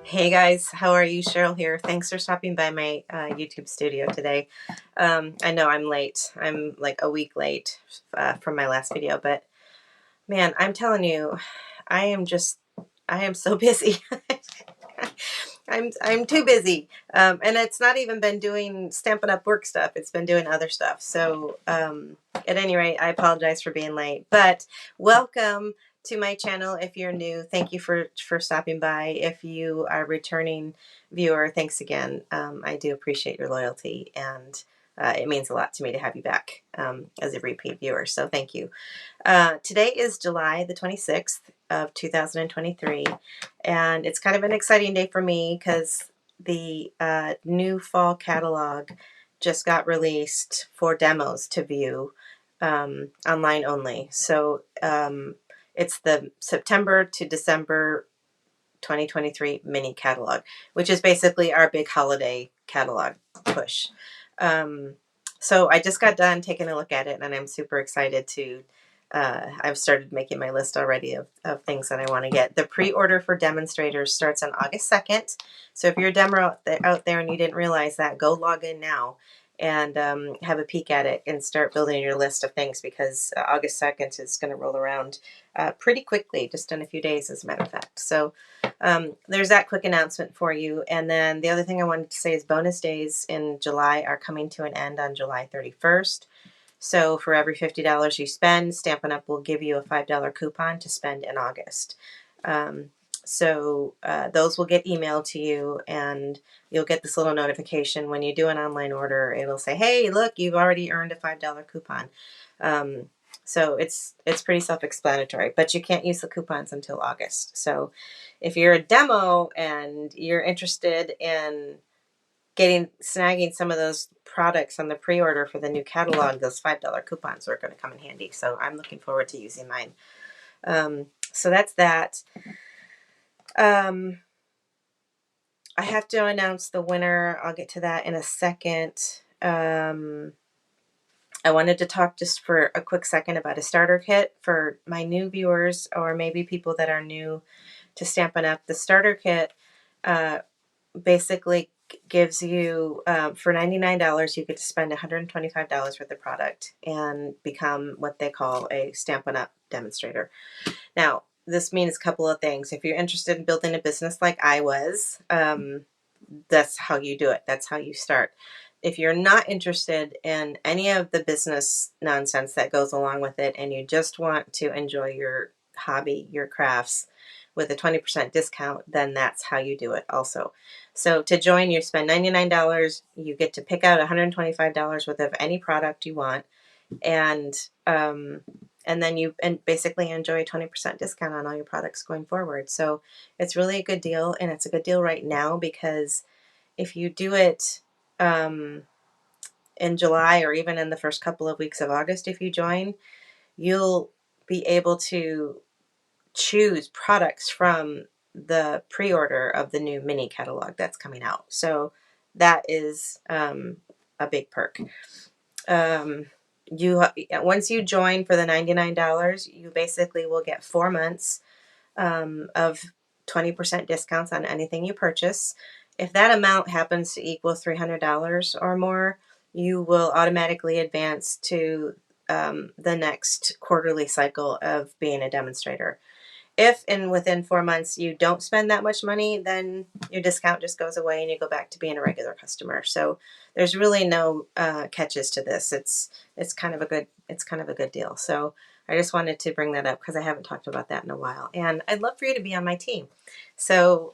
Hey guys, how are you? Cheryl here. Thanks for stopping by my YouTube studio today. I know I'm late. I'm like a week late from my last video, but man, I'm telling you, I am just, I am so busy. I'm too busy, and it's not even been doing Stampin' Up! Work stuff. It's been doing other stuff. So at any rate, I apologize for being late. But welcome to my channel. If you're new, thank you for stopping by. If you are a returning viewer, thanks again. I do appreciate your loyalty, and it means a lot to me to have you back as a repeat viewer. So thank you. Today is July the 26th of 2023, and it's kind of an exciting day for me because the new fall catalog just got released for demos to view online only. So it's the September to December 2023 mini catalog, which is basically our big holiday catalog push. So I just got done taking a look at it, and I'm super excited to I've started making my list already of things that I want to get. The pre-order for demonstrators starts on August 2nd. So if you're a demo out there and you didn't realize that, go log in now and have a peek at it and start building your list of things, because August 2nd is going to roll around pretty quickly, just in a few days, as a matter of fact. So there's that quick announcement for you. And then the other thing I wanted to say is bonus days in July are coming to an end on July 31st. So for every $50 you spend, Stampin' Up! Will give you a $5 coupon to spend in August. So those will get emailed to you, and you'll get this little notification when you do an online order. It'll say, hey, look, you've already earned a $5 coupon. So it's pretty self-explanatory, but you can't use the coupons until August. So if you're a demo and you're interested in snagging some of those products on the pre-order for the new catalog, those $5 coupons are going to come in handy. So I'm looking forward to using mine. So that's that. I have to announce the winner. I'll get to that in a second. I wanted to talk just for a quick second about a starter kit for my new viewers, or maybe people that are new to Stampin' Up! The starter kit basically gives you, for $99, you get to spend $125 worth of product and become what they call a Stampin' Up! Demonstrator. Now, this means a couple of things. If you're interested in building a business like I was, that's how you do it. That's how you start. If you're not interested in any of the business nonsense that goes along with it, and you just want to enjoy your hobby, your crafts, with a 20% discount, then that's how you do it also. So to join, you spend $99. You get to pick out $125 worth of any product you want, and then you basically enjoy a 20% discount on all your products going forward. So it's really a good deal, and it's a good deal right now, because if you do it in July, or even in the first couple of weeks of August, if you join, you'll be able to choose products from the pre-order of the new mini catalog that's coming out. So that is a big perk. Once you join for the $99, you basically will get 4 months of 20% discounts on anything you purchase. If that amount happens to equal $300 or more, you will automatically advance to the next quarterly cycle of being a demonstrator. If within 4 months you don't spend that much money, then your discount just goes away and you go back to being a regular customer. So there's really no catches to this. It's kind of a good deal. So I just wanted to bring that up because I haven't talked about that in a while, and I'd love for you to be on my team. So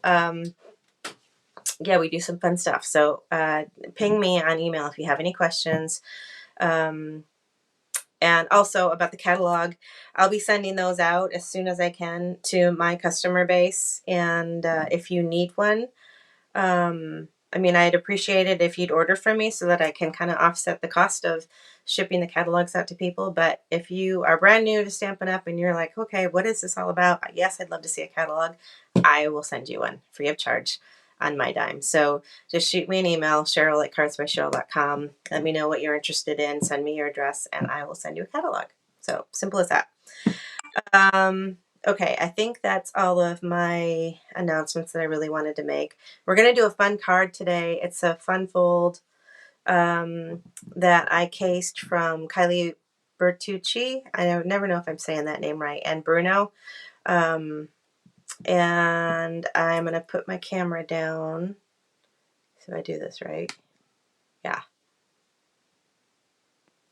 yeah, we do some fun stuff. So ping me on email if you have any questions. And also about the catalog, I'll be sending those out as soon as I can to my customer base. And if you need one, I mean, I'd appreciate it if you'd order from me so that I can kind of offset the cost of shipping the catalogs out to people. But if you are brand new to Stampin' Up! And you're like, okay, what is this all about? Yes, I'd love to see a catalog. I will send you one free of charge on my dime. So just shoot me an email, Cheryl@cardsbycheryl.com. Let me know what you're interested in. Send me your address and I will send you a catalog. So simple as that. Okay, I think that's all of my announcements that I really wanted to make. We're going to do a fun card today. It's a fun fold that I cased from Kylie Bertucci. I never know if I'm saying that name right. And Bruno. Um, and I'm going to put my camera down. So I do this right. Yeah.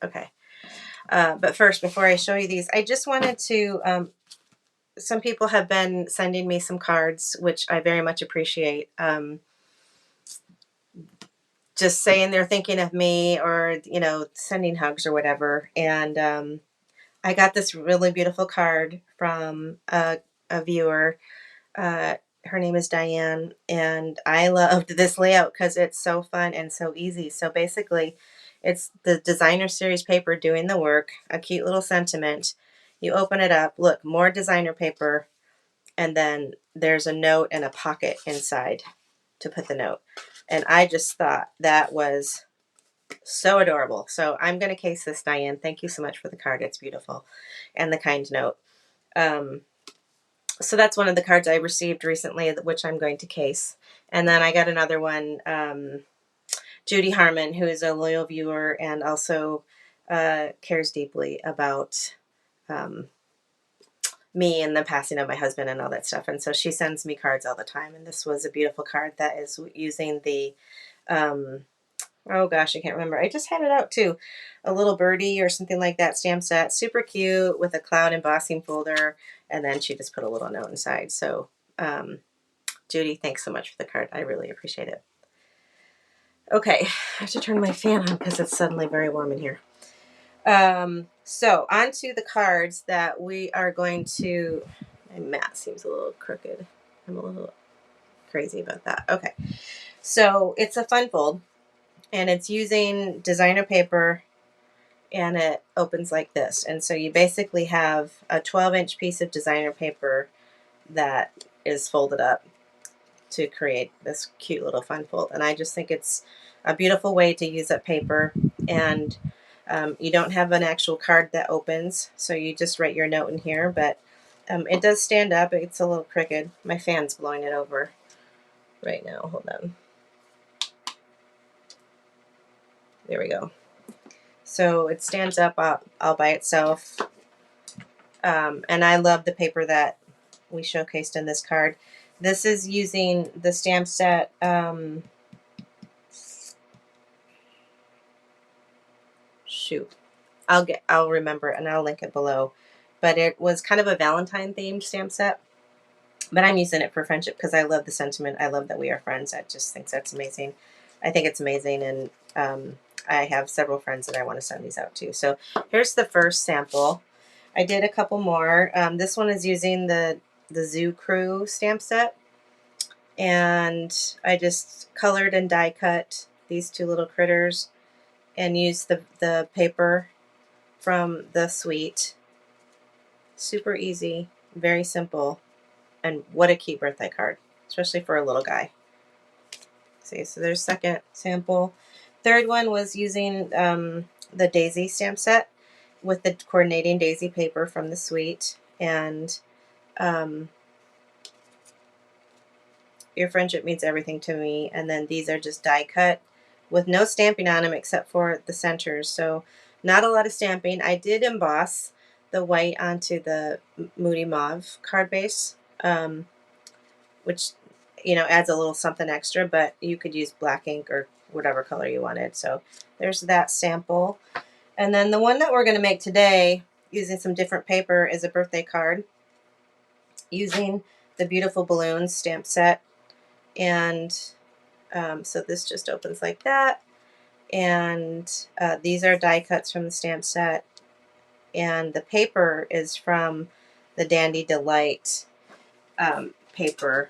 Okay. But first, before I show you these, I just wanted to, some people have been sending me some cards, which I very much appreciate. Just saying they're thinking of me, or, you know, sending hugs or whatever. And I got this really beautiful card from a viewer. Her name is Diane, and I loved this layout because it's so fun and so easy. So basically, it's the designer series paper doing the work, a cute little sentiment. You open it up, look, more designer paper, and then there's a note and a pocket inside to put the note. And I just thought that was so adorable. So I'm going to case this, Diane. Thank you so much for the card. It's beautiful. And the kind note. So that's one of the cards I received recently, which I'm going to case. And then I got another one, Judy Harmon, who is a loyal viewer and also cares deeply about me and the passing of my husband and all that stuff. And so she sends me cards all the time. And this was a beautiful card that is using the, oh gosh, I can't remember. I just had it out too. A little birdie or something like that stamp set. Super cute with a cloud embossing folder. And then she just put a little note inside. So, Judy, thanks so much for the card. I really appreciate it. Okay, I have to turn my fan on because it's suddenly very warm in here. So on to the cards that we are going to, my mat seems a little crooked. I'm a little crazy about that. Okay, so it's a fun fold, and it's using designer paper, and it opens like this. And so you basically have a 12-inch piece of designer paper that is folded up to create this cute little fun fold. And I just think it's a beautiful way to use up paper. And you don't have an actual card that opens, so you just write your note in here. But it does stand up. It's a little crooked. My fan's blowing it over right now. Hold on. There we go. So it stands up all by itself. And I love the paper that we showcased in this card. This is using the stamp set. Shoot, I'll remember it and I'll link it below. But it was kind of a Valentine themed stamp set. But I'm using it for friendship because I love the sentiment. I love that we are friends. I just think that's amazing. I think it's amazing, and I have several friends that I want to send these out to. So here's the first sample. I did a couple more. This one is using the Zoo Crew stamp set, and I just colored and die cut these two little critters and used the paper from the suite. Super easy, very simple, and what a cute birthday card, especially for a little guy. See, so there's second sample. Third one was using the daisy stamp set with the coordinating daisy paper from the suite, and your friendship means everything to me. And then these are just die cut with no stamping on them except for the centers. So not a lot of stamping. I did emboss the white onto the Moody Mauve card base, which, you know, adds a little something extra, but you could use black ink or whatever color you wanted. So there's that sample. And then the one that we're going to make today using some different paper is a birthday card using the Beautiful Balloons stamp set. And so this just opens like that. And these are die cuts from the stamp set. And the paper is from the Dandy Delight paper.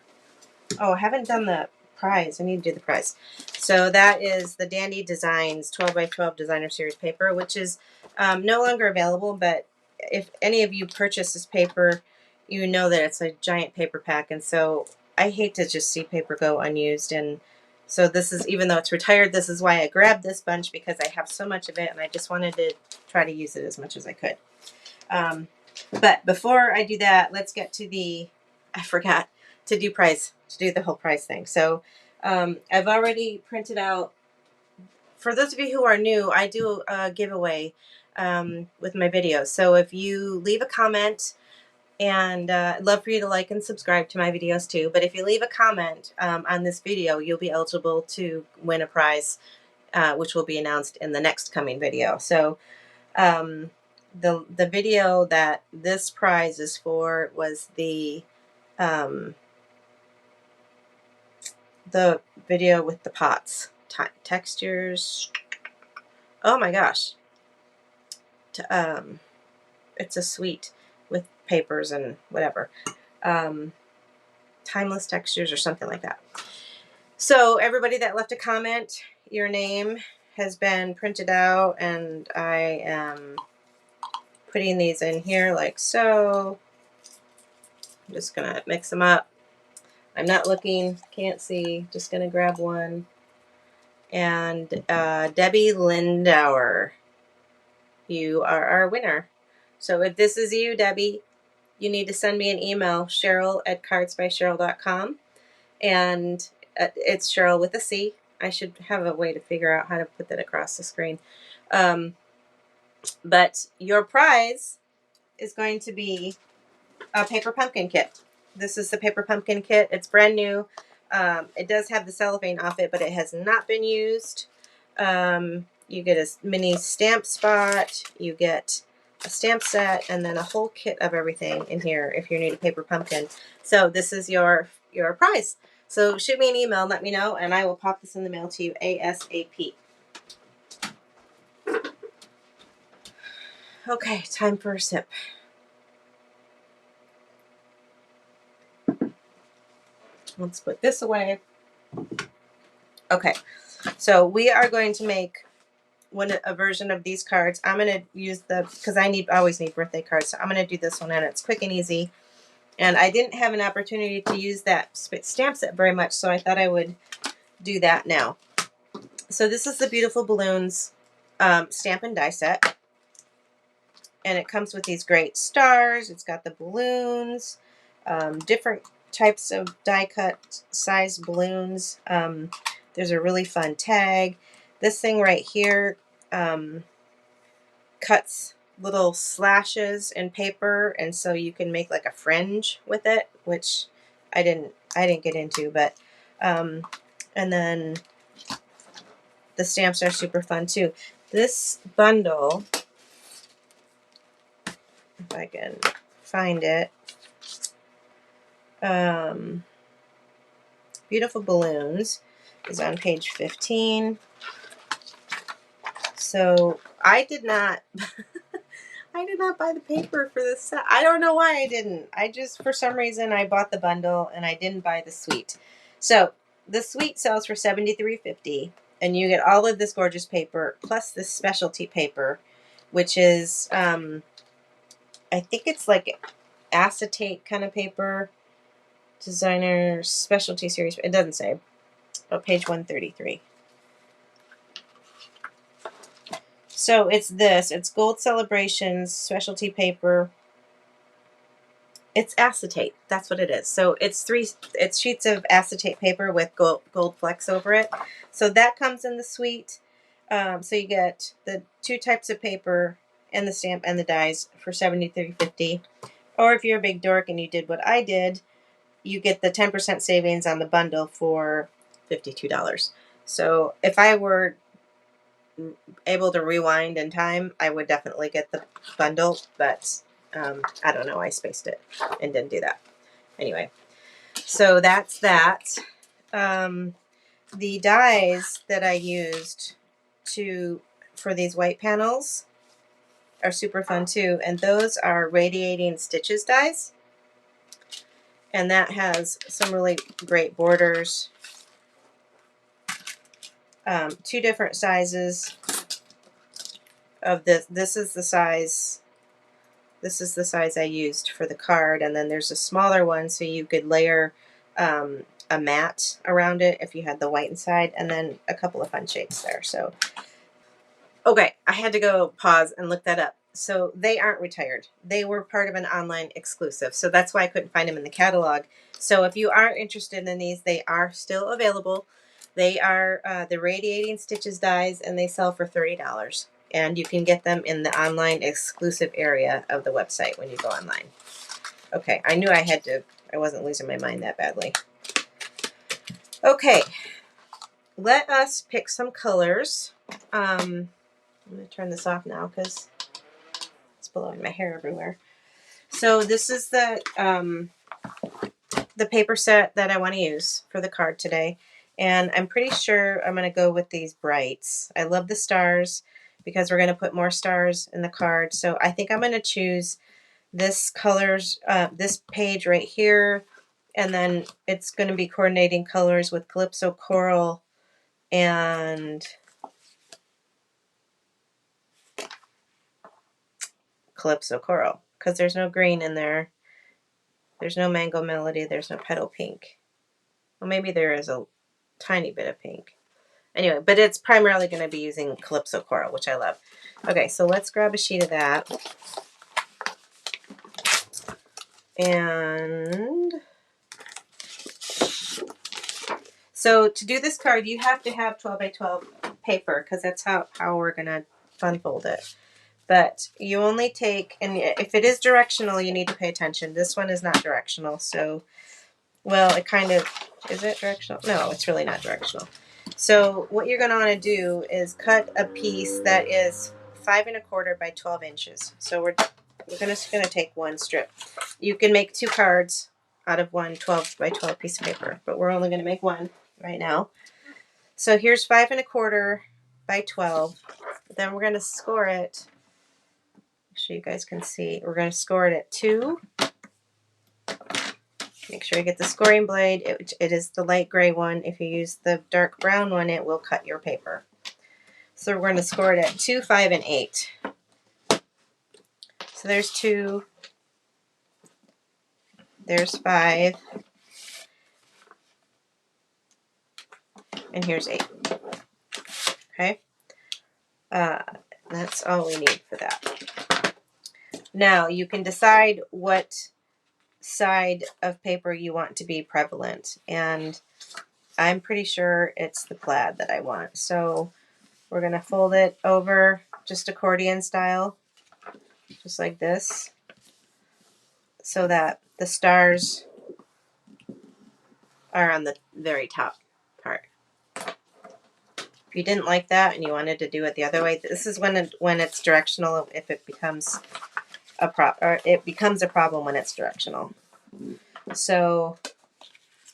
Oh, I haven't done the prize. I need to do the prize. So that is the Dandy Designs 12 by 12 designer series paper, which is no longer available. But if any of you purchase this paper, you know that it's a giant paper pack. And so I hate to just see paper go unused. And so this is, even though it's retired, this is why I grabbed this bunch, because I have so much of it and I just wanted to try to use it as much as I could. But before I do that, let's get to the, I forgot to do the whole price thing. So I've already printed out, for those of you who are new, I do a giveaway with my videos. So if you leave a comment, and I'd love for you to like and subscribe to my videos too. But if you leave a comment on this video, you'll be eligible to win a prize, which will be announced in the next coming video. So the video that this prize is for was the video with the pots, textures. Oh my gosh, it's a suite with papers and whatever. Timeless textures or something like that. So everybody that left a comment, your name has been printed out, and I am putting these in here like so. I'm just gonna mix them up. I'm not looking, can't see, just gonna grab one. And Debbie Lindauer, you are our winner. So if this is you, Debbie, you need to send me an email, Cheryl@cardsbycheryl.com, and it's Cheryl with a C. I should have a way to figure out how to put that across the screen. But your prize is going to be a paper pumpkin kit. This is the paper pumpkin kit. It's brand new. It does have the cellophane off it, but it has not been used. You get a mini stamp spot. You get a stamp set, and then a whole kit of everything in here if you need a paper pumpkin. So this is your prize. So shoot me an email and let me know, and I will pop this in the mail to you ASAP. Okay, time for a sip. Let's put this away. Okay, so we are going to make a version of these cards. I'm going to use because I always need birthday cards, so I'm going to do this one, and it's quick and easy. And I didn't have an opportunity to use that stamp set very much, so I thought I would do that now. So this is the Beautiful Balloons Stampin' die set. And it comes with these great stars. It's got the balloons, different types of die cut size balloons. There's a really fun tag. This thing right here cuts little slashes in paper, and so you can make like a fringe with it, which I didn't get into, but and then the stamps are super fun too. This bundle, if I can find it, Beautiful Balloons is on page 15. So I did not I did not buy the paper for this set. I don't know why I didn't. I just, for some reason, I bought the bundle and I didn't buy the suite. So the suite sells for $73.50, and you get all of this gorgeous paper plus this specialty paper, which is I think it's like acetate kind of paper. Designer specialty series. It doesn't say. Oh, page 133. So it's this. It's Gold Celebrations specialty paper. It's acetate. That's what it is. So it's sheets of acetate paper with gold flecks over it. So that comes in the suite. So you get the two types of paper and the stamp and the dies for $73.50. Or if you're a big dork and you did what I did, you get the 10% savings on the bundle for $52. So if I were able to rewind in time, I would definitely get the bundle, but I don't know, I spaced it and didn't do that. Anyway, so that's that. The dies that I used for these white panels are super fun too, and those are Radiating Stitches dies, and that has some really great borders. Two different sizes of this. This is the size I used for the card, and then there's a smaller one so you could layer a mat around it if you had the white inside, and then a couple of fun shapes there. So okay, I had to go pause and look that up. So they aren't retired. They were part of an online exclusive. So that's why I couldn't find them in the catalog. So if you are interested in these, they are still available. They are the radiating stitches dies, and they sell for $30. And you can get them in the online exclusive area of the website when you go online. Okay, I knew I wasn't losing my mind that badly. Okay, let us pick some colors. I'm going to turn this off now because it's blowing my hair everywhere. So this is the paper set that I want to use for the card today. And I'm pretty sure I'm going to go with these brights. I love the stars because we're going to put more stars in the card. So I think I'm going to choose this colors, this page right here. And then it's going to be coordinating colors with Calypso Coral and Calypso Coral. Because there's no green in there. There's no Mango Melody. There's no Petal Pink. Well, maybe there is a tiny bit of pink. Anyway, but it's primarily going to be using Calypso Coral, which I love. Okay, so let's grab a sheet of that. And so to do this card, you have to have 12 by 12 paper because that's how we're going to fun fold it. But you only take, and if it is directional, you need to pay attention. This one is not directional, so, well, it kind of, is it directional? No, it's really not directional. So what you're going to want to do is cut a piece that is 5 1/4 by 12 inches. So we're just going to take one strip. You can make 2 cards out of one 12 by 12 piece of paper, but we're only going to make one right now. So here's 5 1/4 by 12. Then we're going to score it. So you guys can see. We're going to score it at 2. Make sure you get the scoring blade. It is the light gray one. If you use the dark brown one, it will cut your paper. So we're going to score it at 2, 5, and 8. So there's 2. There's 5. And here's 8. Okay. That's all we need for that. Now you can decide what side of paper you want to be prevalent, and I'm pretty sure it's the plaid that I want. So we're going to fold it over just accordion style, just like this, so that the stars are on the very top part. If you didn't like that and you wanted to do it the other way, this is when it's directional. If it becomes a problem when it's directional. So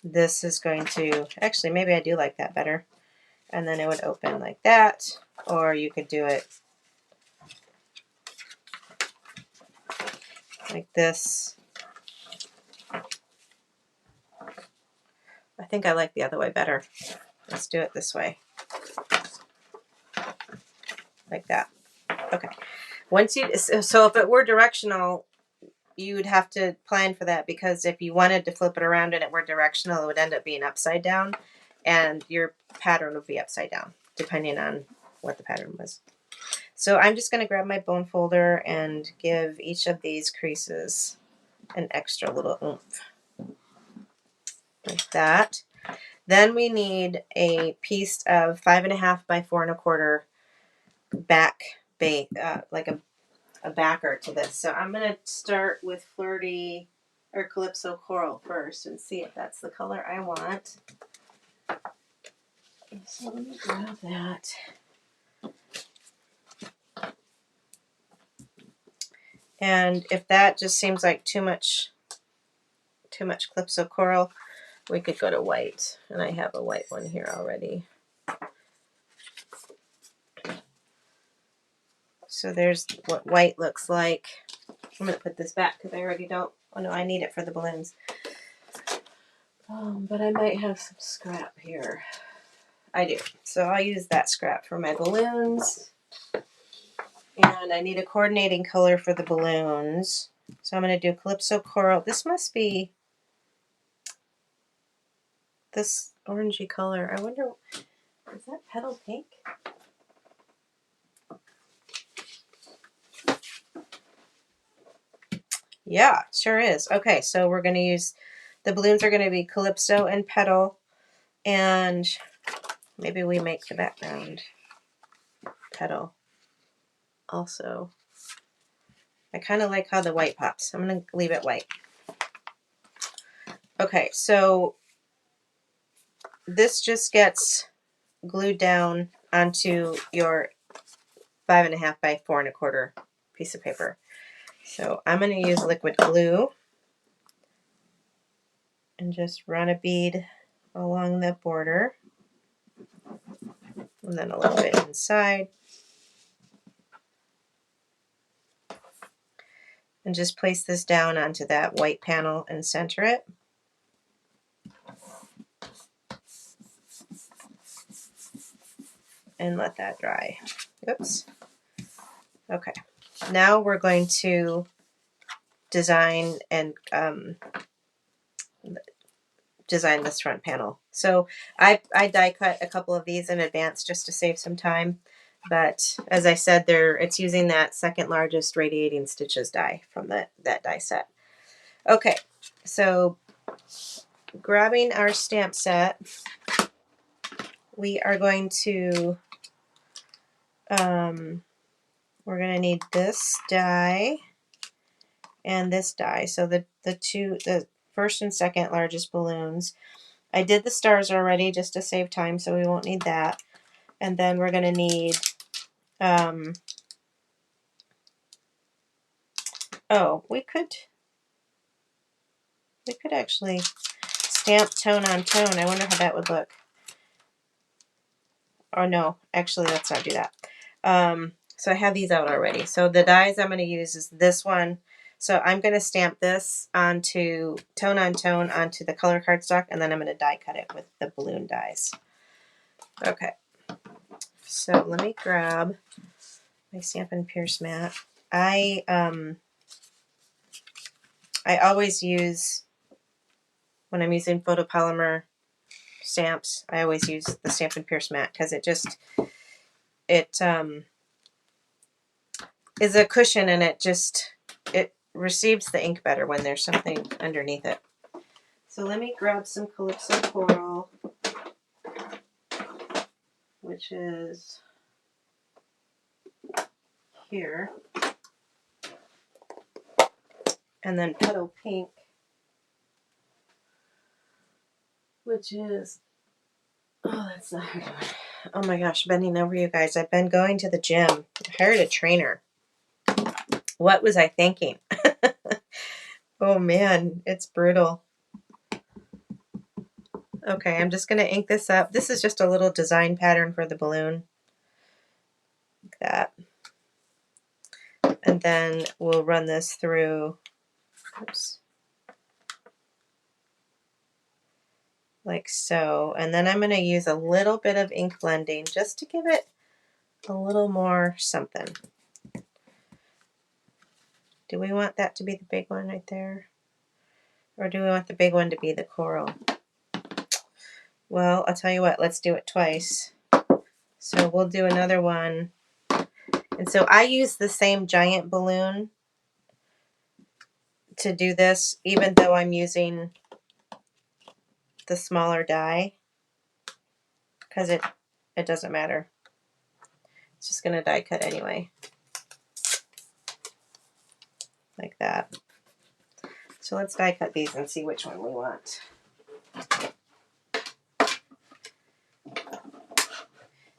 this is going to, actually maybe I do like that better. And then it would open like that, or you could do it like this. I think I like the other way better. Let's do it this way. Like that. Okay. So if it were directional, you would have to plan for that, because if you wanted to flip it around and it were directional, it would end up being upside down, and your pattern would be upside down, depending on what the pattern was. So I'm just going to grab my bone folder and give each of these creases an extra little oomph. Like that. Then we need a piece of 5 1/2 by 4 1/4 back bait, like a backer to this. So I'm going to start with Flirty or Calypso Coral first and see if that's the color I want. So let me grab that. And if that just seems like too much Calypso Coral, we could go to white. And I have a white one here already. So there's what white looks like. I'm going to put this back because I already don't. Oh no, I need it for the balloons. But I might have some scrap here. I do. So I'll use that scrap for my balloons. And I need a coordinating color for the balloons. So I'm going to do Calypso Coral. This must be this orangey color. I wonder, is that Petal Pink? Yeah, sure is. Okay, so we're going to use, the balloons are going to be Calypso and Petal, and maybe we make the background Petal also. I kind of like how the white pops. I'm going to leave it white. Okay, so this just gets glued down onto your 5.5 by 4.25 piece of paper. So I'm going to use liquid glue and just run a bead along the border, and then a little bit inside, and just place this down onto that white panel and center it. And let that dry. Oops. Okay. Now we're going to design and design this front panel. So I die cut a couple of these in advance just to save some time. But as I said, it's using that second largest radiating stitches die from that die set. Okay, so grabbing our stamp set, we are going to, we're going to need this die and this die. So the first and second largest balloons. I did the stars already just to save time, so we won't need that. And then we're going to need, oh, we could actually stamp tone on tone. I wonder how that would look. Or no, actually, let's not do that. So I have these out already. So the dies I'm going to use is this one. So I'm going to stamp this onto tone on tone onto the color cardstock, and then I'm going to die cut it with the balloon dies. Okay. So let me grab my Stampin' Pierce mat. I always use, when I'm using photopolymer stamps, I always use the Stampin' Pierce mat because it is a cushion, and it receives the ink better when there's something underneath it. So let me grab some Calypso Coral, which is here, and then Petal Pink, which is, oh, that's the hard one. Oh my gosh, bending over, you guys. I've been going to the gym. I hired a trainer. What was I thinking? Oh man, it's brutal. Okay, I'm just going to ink this up. This is just a little design pattern for the balloon. Like that. And then we'll run this through, oops, like so. And then I'm going to use a little bit of ink blending just to give it a little more something. Do we want that to be the big one right there? Or do we want the big one to be the coral? Well, I'll tell you what, let's do it twice. So we'll do another one. And so I use the same giant balloon to do this, even though I'm using the smaller die, because it doesn't matter. It's just going to die cut anyway. Like that. So let's die cut these and see which one we want.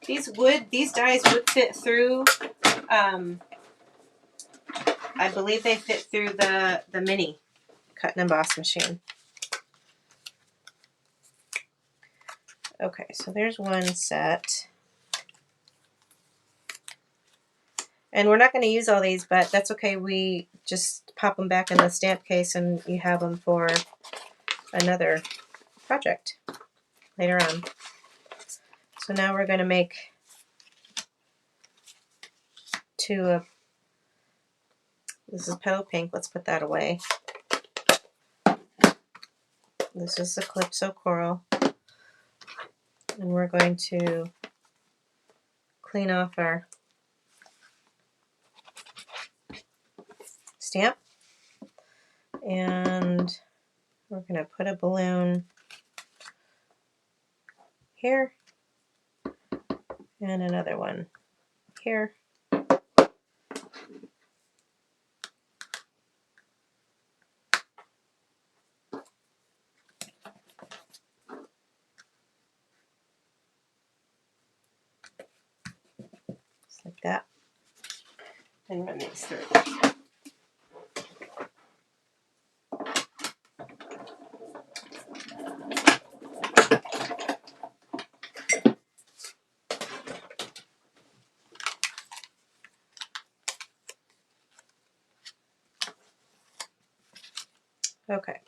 These dies would fit through, I believe they fit through the mini cut and emboss machine. Okay, so there's one set. And we're not going to use all these, but that's okay. We just pop them back in the stamp case and you have them for another project later on. So now we're going to make two of, this is Petal Pink. Let's put that away. This is the Calypso Coral. And we're going to clean off our stamp. And we're going to put a balloon here and another one here. Just like that. And run these through. Okay.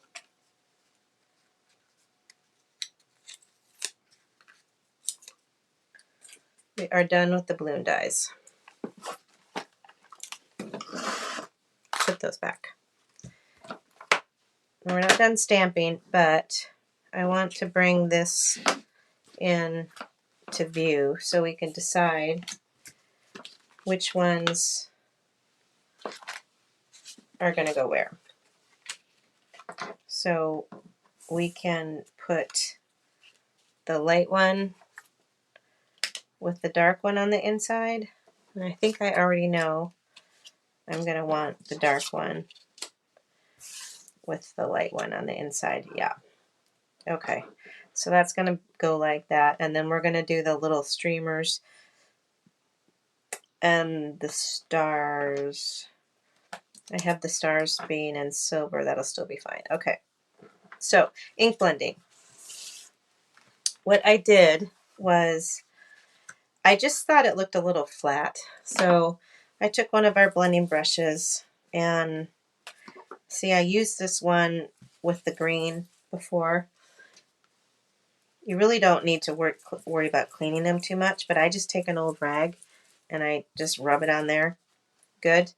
We are done with the balloon dies. Put those back. We're not done stamping, but I want to bring this in to view so we can decide which ones are going to go where. So we can put the light one with the dark one on the inside. And I think I already know I'm going to want the dark one with the light one on the inside. Yeah. Okay. So that's going to go like that. And then we're going to do the little streamers and the stars. I have the stars being in silver. That'll still be fine. Okay. So ink blending. What I did was I just thought it looked a little flat. So I took one of our blending brushes and see, I used this one with the green before. You really don't need to worry about cleaning them too much, but I just take an old rag and I just rub it on there. Good.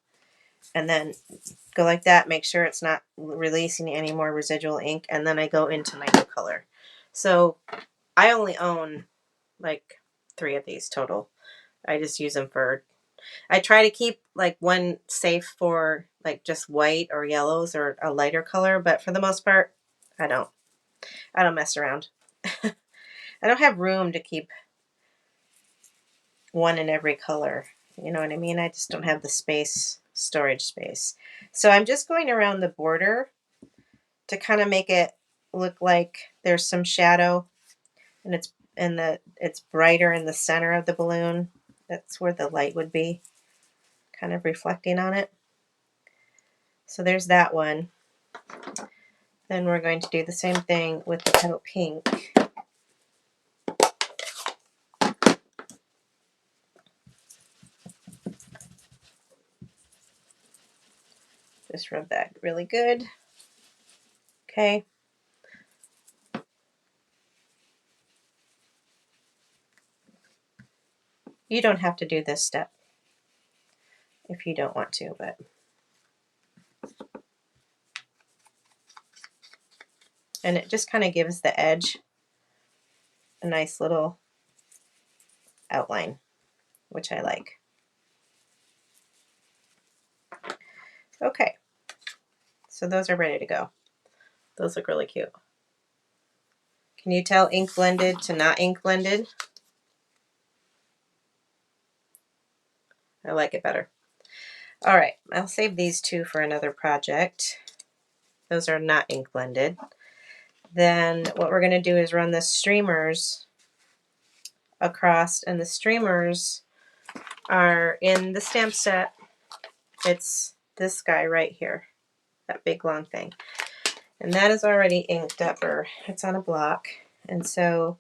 And then go like that, make sure it's not releasing any more residual ink, and then I go into my new color. So I only own like 3 of these total. I just use them for, I try to keep like one safe for like just white or yellows or a lighter color, but for the most part, I don't mess around. I don't have room to keep one in every color. You know what I mean? I just don't have the space, storage space. So I'm just going around the border to kind of make it look like there's some shadow, and it's brighter in the center of the balloon. That's where the light would be, kind of reflecting on it. So there's that one. Then we're going to do the same thing with the petal pink. Just rub that really good. Okay. You don't have to do this step if you don't want to, but and it just kind of gives the edge a nice little outline, which I like. Okay, so those are ready to go. Those look really cute. Can you tell ink blended to not ink blended? I like it better. All right, I'll save these 2 for another project. Those are not ink blended. Then what we're going to do is run the streamers across, and the streamers are in the stamp set. It's this guy right here, that big long thing. And that is already inked up, or it's on a block. And so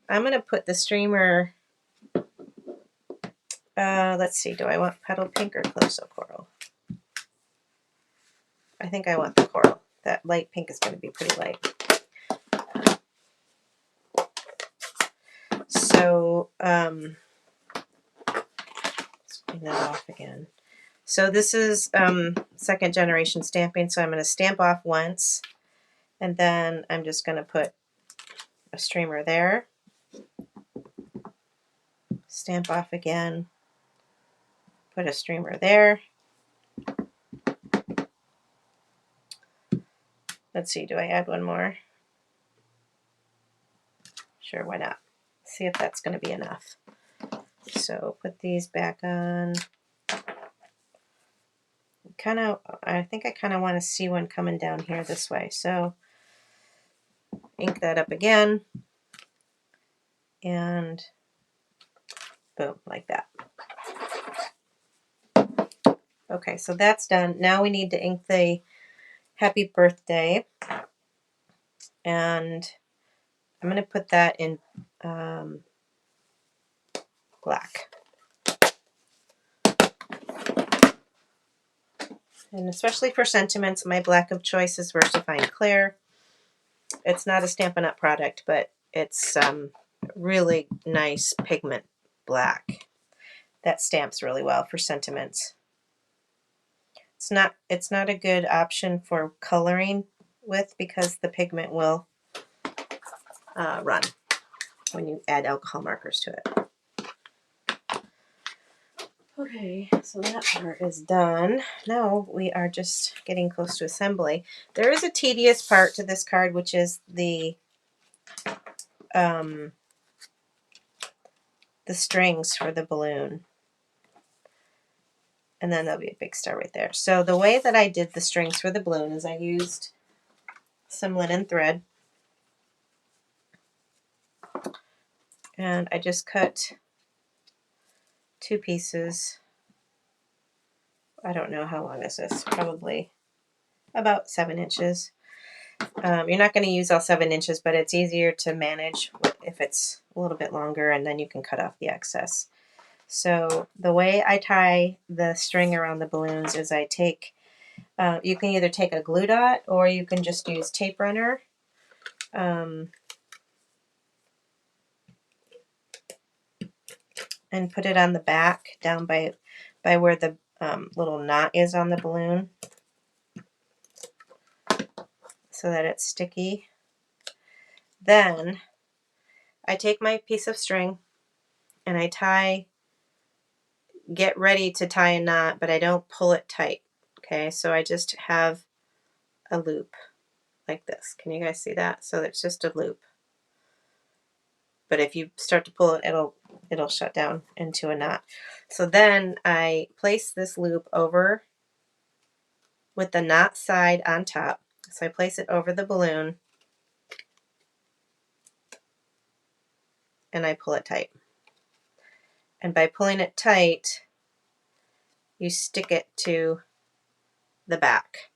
I'm going to put the streamer, let's see, do I want petal pink or close-up coral? I think I want the coral. That light pink is going to be pretty light. So let's clean that off again. So this is 2nd generation stamping, so I'm going to stamp off once, and then I'm just going to put a streamer there, stamp off again, put a streamer there, Let's see, do I add one more? Sure, why not? See if that's going to be enough. So put these back on. I think I kind of want to see one coming down here this way. So ink that up again. And boom, like that. Okay, so that's done. Now we need to ink the happy birthday. And I'm going to put that in black. And especially for sentiments, my black of choice is VersaFine Clear. It's not a Stampin' Up! Product, but it's really nice pigment black that stamps really well for sentiments. It's not a good option for coloring with because the pigment will run when you add alcohol markers to it. Okay, so that part is done. Now we are just getting close to assembly. There is a tedious part to this card, which is the strings for the balloon. And then there'll be a big star right there. So the way that I did the strings for the balloon is I used some linen thread. And I just cut 2 pieces. I don't know how long this is. Probably about 7 inches. You're not going to use all 7 inches, but it's easier to manage if it's a little bit longer, and then you can cut off the excess. So the way I tie the string around the balloons is I take, you can either take a glue dot or you can just use tape runner. And put it on the back down by where the little knot is on the balloon so that it's sticky. Then I take my piece of string and I get ready to tie a knot, but I don't pull it tight. Okay, so I just have a loop like this. Can you guys see that? So it's just a loop. But if you start to pull it, it'll shut down into a knot. So then I place this loop over with the knot side on top. So I place it over the balloon and I pull it tight. And by pulling it tight, you stick it to the back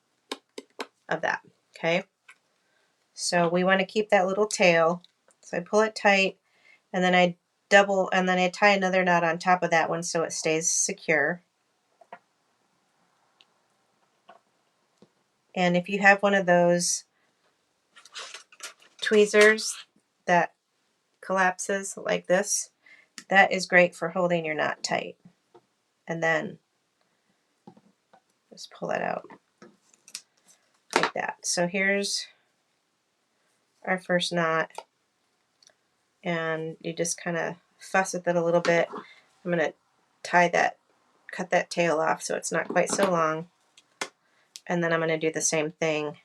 of that, okay? So we want to keep that little tail. So I pull it tight and then I tie another knot on top of that one so it stays secure. And if you have one of those tweezers that collapses like this, that is great for holding your knot tight. And then just pull it out like that. So here's our first knot, and you just kind of fuss with it a little bit. I'm going to cut that tail off so it's not quite so long. And then I'm going to do the same thing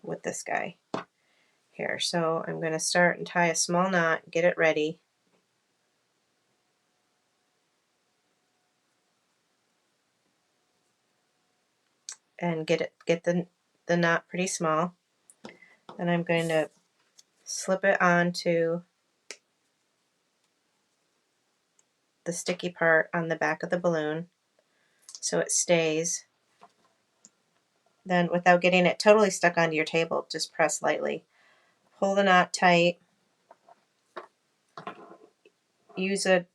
with this guy here. So I'm going to start and tie a small knot, get it ready. And get the knot pretty small. And I'm going to slip it onto the sticky part on the back of the balloon so it stays. Then without getting it totally stuck onto your table, just press lightly. Pull the knot tight. Use a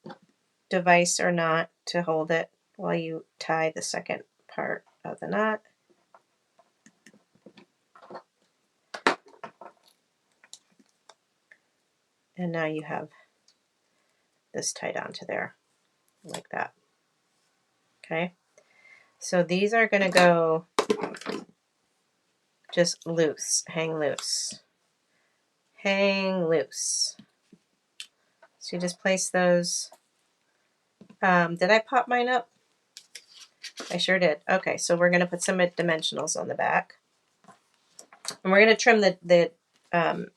device or knot to hold it while you tie the second part of the knot. And now you have this tied onto there like that. Okay, so these are going to go just loose, hang loose, hang loose. So you just place those. Did I pop mine up? I sure did. Okay, so we're going to put some dimensionals on the back. And we're going to trim the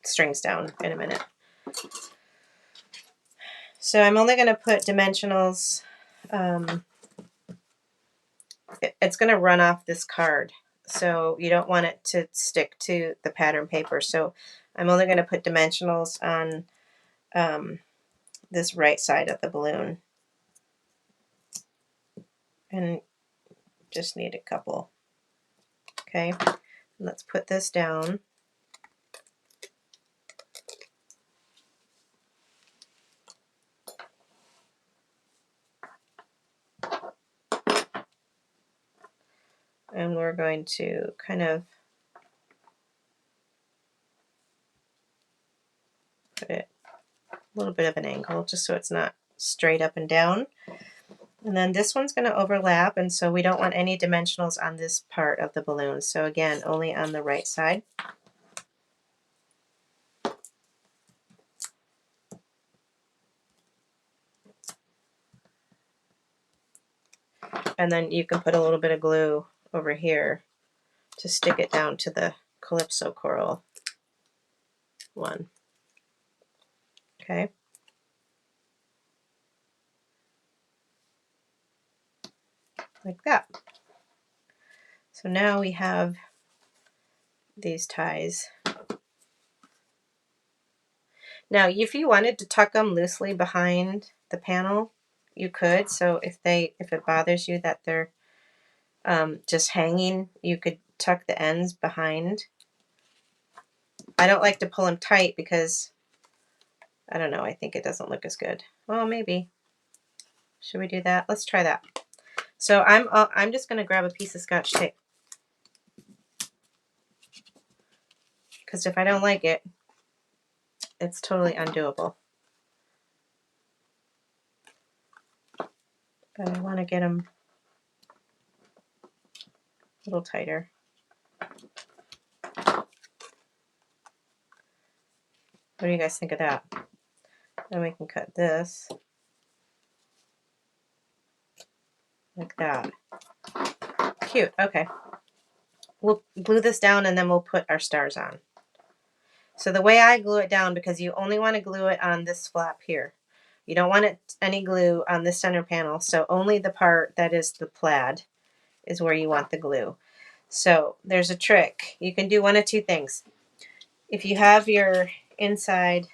strings down in a minute. So I'm only going to put dimensionals. It's going to run off this card. So you don't want it to stick to the pattern paper. So I'm only going to put dimensionals on this right side of the balloon. And just need a couple. Okay, let's put this down. And we're going to kind of put it a little bit of an angle just so it's not straight up and down. And then this one's going to overlap, and so we don't want any dimensionals on this part of the balloon. So again, only on the right side. And then you can put a little bit of glue over here to stick it down to the Calypso coral one. Okay. Like that. So now we have these ties. Now, if you wanted to tuck them loosely behind the panel, you could. So if it bothers you that they're just hanging, you could tuck the ends behind. I don't like to pull them tight because, I don't know, I think it doesn't look as good. Well, maybe. Should we do that? Let's try that. So I'm just going to grab a piece of Scotch tape, because if I don't like it, it's totally undoable. But I want to get them a little tighter. What do you guys think of that? Then we can cut this like that. Cute. Okay. We'll glue this down and then we'll put our stars on. So the way I glue it down, because you only want to glue it on this flap here. You don't want any glue on this center panel, so only the part that is the plaid is where you want the glue. So there's a trick. You can do one of two things. If you have your inside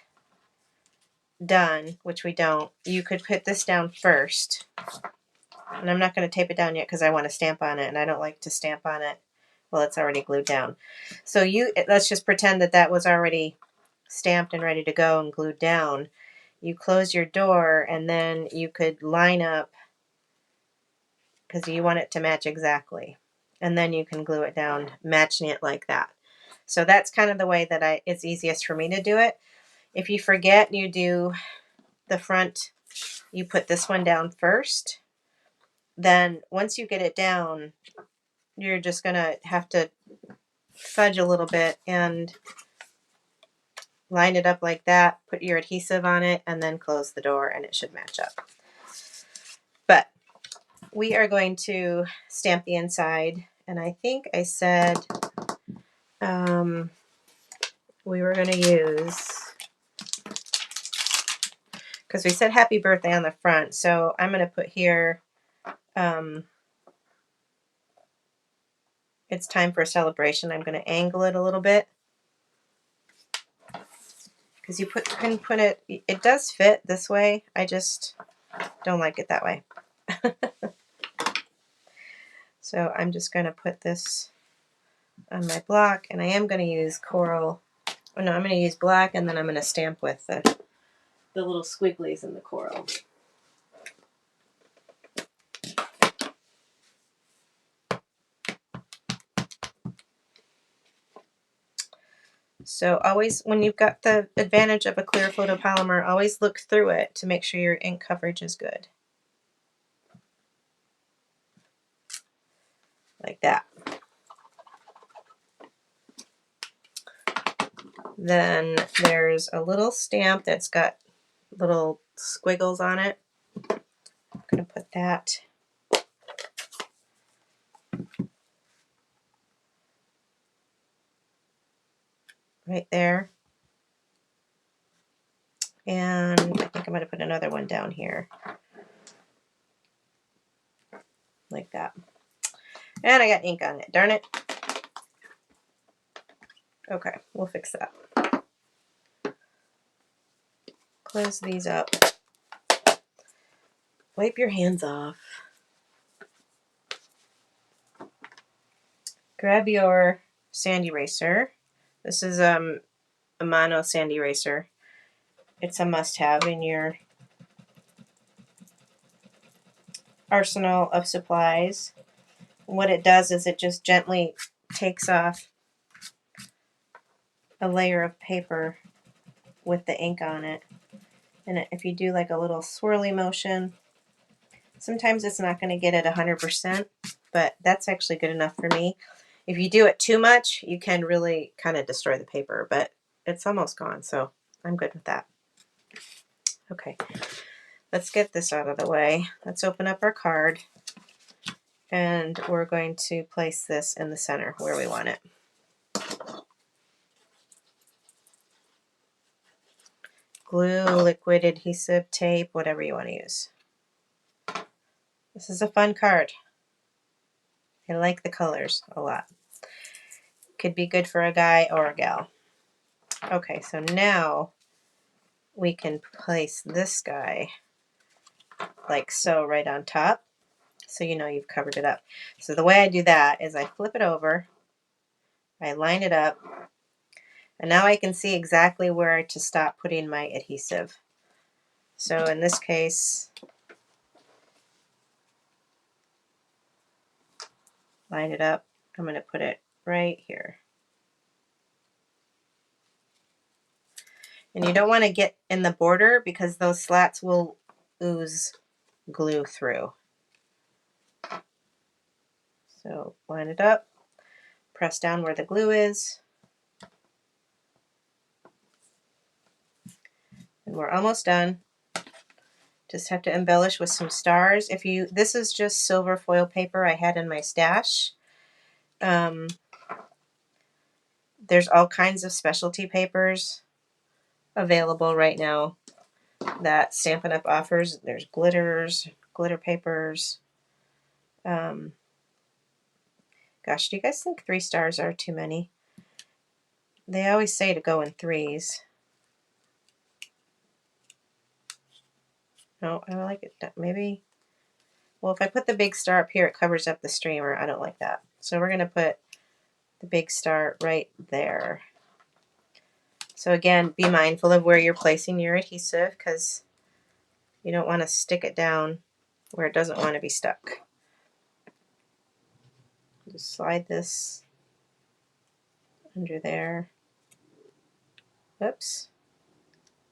done, which we don't, you could put this down first. And I'm not going to tape it down yet because I want to stamp on it, and I don't like to stamp on it while it's already glued down. So let's just pretend that that was already stamped and ready to go and glued down. You close your door, and then you could line up, because you want it to match exactly. And then you can glue it down, matching it like that. So that's kind of the way that it's easiest for me to do it. If you forget, you do the front, you put this one down first. Then once you get it down, you're just going to have to fudge a little bit and line it up like that, put your adhesive on it, and then close the door, and it should match up. But we are going to stamp the inside, and I think I said we were going to use, because we said happy birthday on the front, so I'm going to put here, it's time for a celebration. I'm going to angle it a little bit, because you can put it, it does fit this way, I just don't like it that way. So I'm just going to put this on my block, and I am going to use coral. Oh no, I'm going to use black, and then I'm going to stamp with the little squigglies in the coral. So always, when you've got the advantage of a clear photopolymer, always look through it to make sure your ink coverage is good. Like that. Then there's a little stamp that's got little squiggles on it. I'm going to put that. right there. And I think I'm going to put another one down here. Like that. And I got ink on it. Darn it. Okay, we'll fix that. Close these up. Wipe your hands off. Grab your sand eraser. This is a mono sand eraser. It's a must-have in your arsenal of supplies. What it does is it just gently takes off a layer of paper with the ink on it. And if you do like a little swirly motion, sometimes it's not going to get it 100%, but that's actually good enough for me. If you do it too much, you can really kind of destroy the paper, but it's almost gone, so I'm good with that. Okay, let's get this out of the way. Let's open up our card, and we're going to place this in the center where we want it. Glue, liquid adhesive, tape, whatever you want to use. This is a fun card. I like the colors a lot. Could be good for a guy or a gal. Okay, so now we can place this guy like so right on top, so you know you've covered it up. So the way I do that is I flip it over, I line it up, and now I can see exactly where to stop putting my adhesive. So in this case, line it up, I'm going to put it right here. And you don't want to get in the border because those slats will ooze glue through. So line it up, press down where the glue is, and we're almost done. Just have to embellish with some stars. This is just silver foil paper I had in my stash. There's all kinds of specialty papers available right now that Stampin' Up! Offers. There's glitters, glitter papers. Gosh, do you guys think 3 stars are too many? They always say to go in 3s. No, I like it. Maybe. Well, if I put the big star up here, it covers up the streamer. I don't like that. So we're going to put the big star right there. So again, be mindful of where you're placing your adhesive because you don't want to stick it down where it doesn't want to be stuck. Just slide this under there. Oops.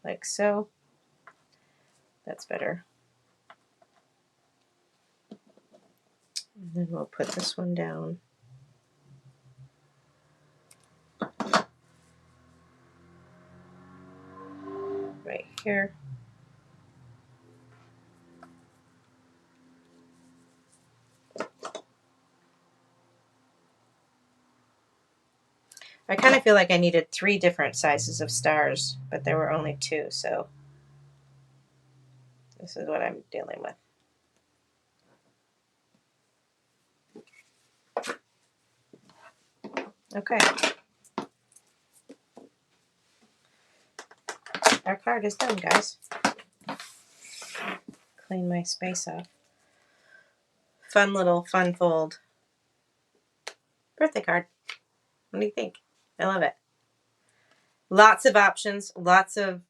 Like so. That's better. And then we'll put this one down. Right here. I kind of feel like I needed 3 different sizes of stars, but there were only 2, so this is what I'm dealing with. Okay. Our card is done, guys. Clean my space off. Fun little fun fold birthday card. What do you think? I love it. Lots of options, lots of,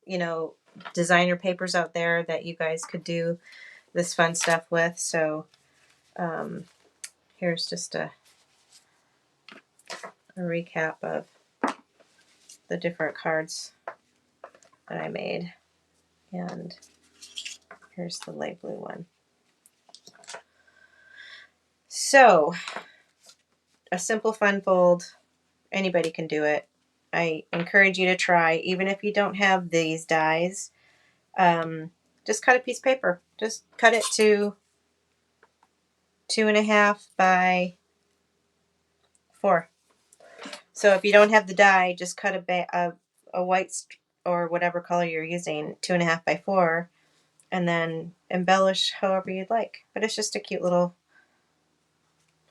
designer papers out there that you guys could do this fun stuff with. So here's just a recap of the different cards that I made. And here's the light blue one. So, a simple fun fold. Anybody can do it. I encourage you to try, even if you don't have these dies. Just cut a piece of paper. Just cut it to 2.5 by 4. So if you don't have the die, just cut a white or whatever color you're using, 2.5 by 4, and then embellish however you'd like. But it's just a cute little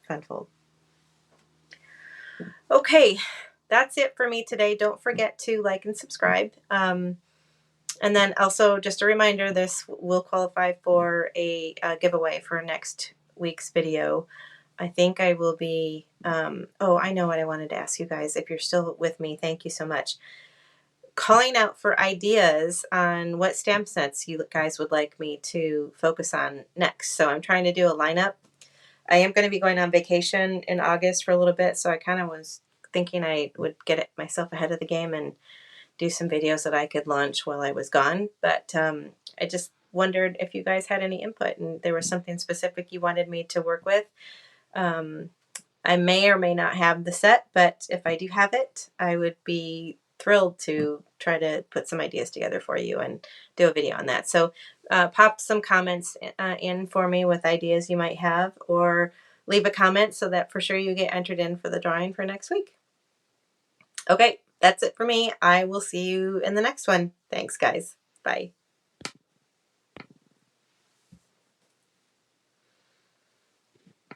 fun fold. Okay, that's it for me today. Don't forget to like and subscribe. And then also just a reminder, this will qualify for a giveaway for next week's video. I think I will be, oh, I know what I wanted to ask you guys. If you're still with me, thank you so much. Calling out for ideas on what stamp sets you guys would like me to focus on next. So I'm trying to do a lineup. I am going to be going on vacation in August for a little bit, so I kind of was thinking I would get myself ahead of the game and do some videos that I could launch while I was gone. But I just wondered if you guys had any input and there was something specific you wanted me to work with. I may or may not have the set, but if I do have it, I would be thrilled to try to put some ideas together for you and do a video on that. So pop some comments in for me with ideas you might have, or leave a comment so that for sure you get entered in for the drawing for next week. Okay, that's it for me. I will see you in the next one. Thanks, guys. Bye.